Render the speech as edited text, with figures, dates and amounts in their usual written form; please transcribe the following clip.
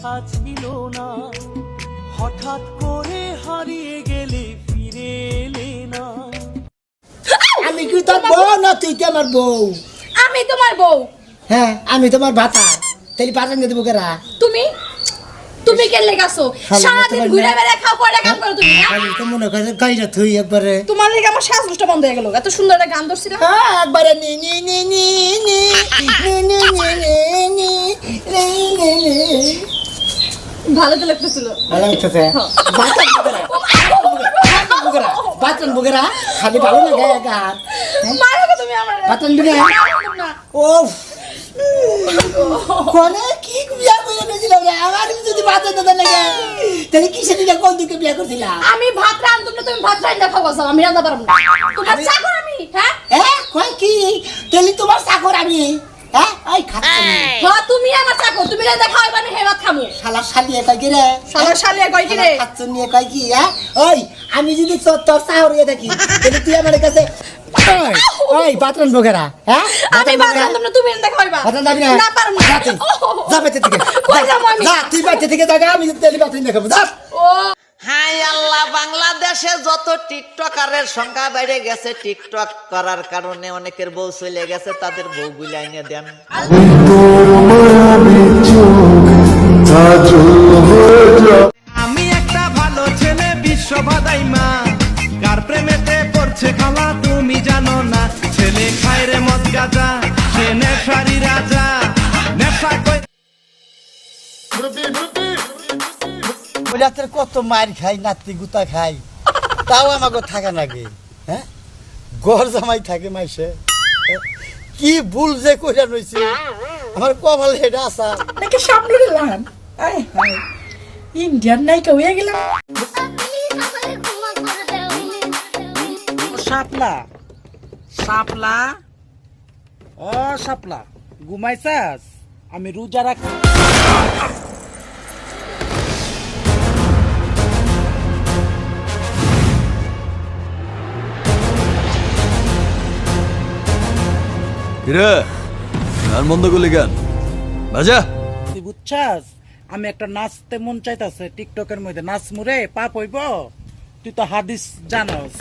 দেখা ছিল না, হঠাৎ করে হারিয়ে গেলে ফিরে এলে না। আমি কি তোর বউ না তুই কি আমার বউ? আমি তোমার বউ। হ্যাঁ আমি তোমার ভাতা, তাই পাঠান দেবো কেরা? তুমি তুমি কেন লেগাছো? সারাদিন ঘুরে বেড়ে খাও পড়ে কাম করো তুমি। আমি তো মনে করে গাইরা তুই একবারে তোমার লেগে আমার শ্বাসরুষ্ট বন্ধ হয়ে গেল। এত সুন্দর একটা গান ধরছিলাম। হ্যাঁ একবারে নি নি নি নি নি নি নি নি নি নি নি নি। ভালো তো লাগতেছিল। ভালো লাগতেছে? বাতান বুকেরা, বাতান বুকেরা খালি ভালো লাগে গান। মারো গো তুমি আমার। বাতান বুকেরা না। ওফ কোনে কি বিয়া করে নিয়েছিলাম রে? আমার যদি বাতান দাদা লাগে তাহলে কিসের দিকে কোন দিকে বিয়া করছিলা? আমি ভাত রান্ধব না, তুমি ভাত রান্না খাও বসাও, আমি রান্না পারব না। তোমার চাকর আমি, হ্যাঁ? কই কি তাহলে তোমার চাকর আমি? হ্যাঁ ওই খাচ্ছি হ্যাঁ তুমি আমার চাকর, তুমি রান্না খাওয়াইবা না, হে ভাত খামু। শালা শালিয়ে কই কি রে? শালা শালিয়া কয় কি রে? খাচ্ছ নিয়ে কই কি? হ্যাঁ ওই আমি যদি তোর চাকর হয়ে থাকি তাহলে তুই আমার কাছে ওই বাতরান বগেরা, হ্যাঁ আমি ভাত রান্ধব না, তুমি রান্না খাওয়াইবা। বাতরান যাবি না? না পারব না। যা তুই, যা বাইতে থেকে কই যাবো আমি? যা তুই বাইতে থেকে যা, আমি তাহলে বাতরান দেখাবো যা। ও হাই আল্লাহ, বাংলাদেশে যত টিকটকারের সংখ্যা বেড়ে গেছে, টিকটক করার কারণে অনেকের বউ চলে গেছে, তাদের বউ গুলা এনে দেন। আমি একটা ভালো ছেলে, বিশ্ববাদাই মা, কার প্রেমেতে পড়ছে খালা তুমি জানো না। ছেলে খায় রে মদ গাঁজা, সে নেশারি রাজা, নেশা কই ওইটাতে কত মার খাই, নাতি গুতা খাই, তাও আমাকে থাকা লাগে। হ্যাঁ ঘর জামাই থাকে মাইসে, কি ভুল যে কইরা রইছি আমার কপাল হেডা আসা। নাকি সামনে গেলাম ইন্ডিয়ান নায়িকা হয়ে গেলাম। শাপলা শাপলা ও শাপলা, ঘুমাইছাস? আমি রোজা রাখি। কিরে গান বন্ধ করলি কেন? বাজা। তুই বুঝছাস আমি একটা নাচতে মন চাইতাছে, টিকটকের মধ্যে নাচ মুরে পাপ হইব। তুই তো হাদিস জানস।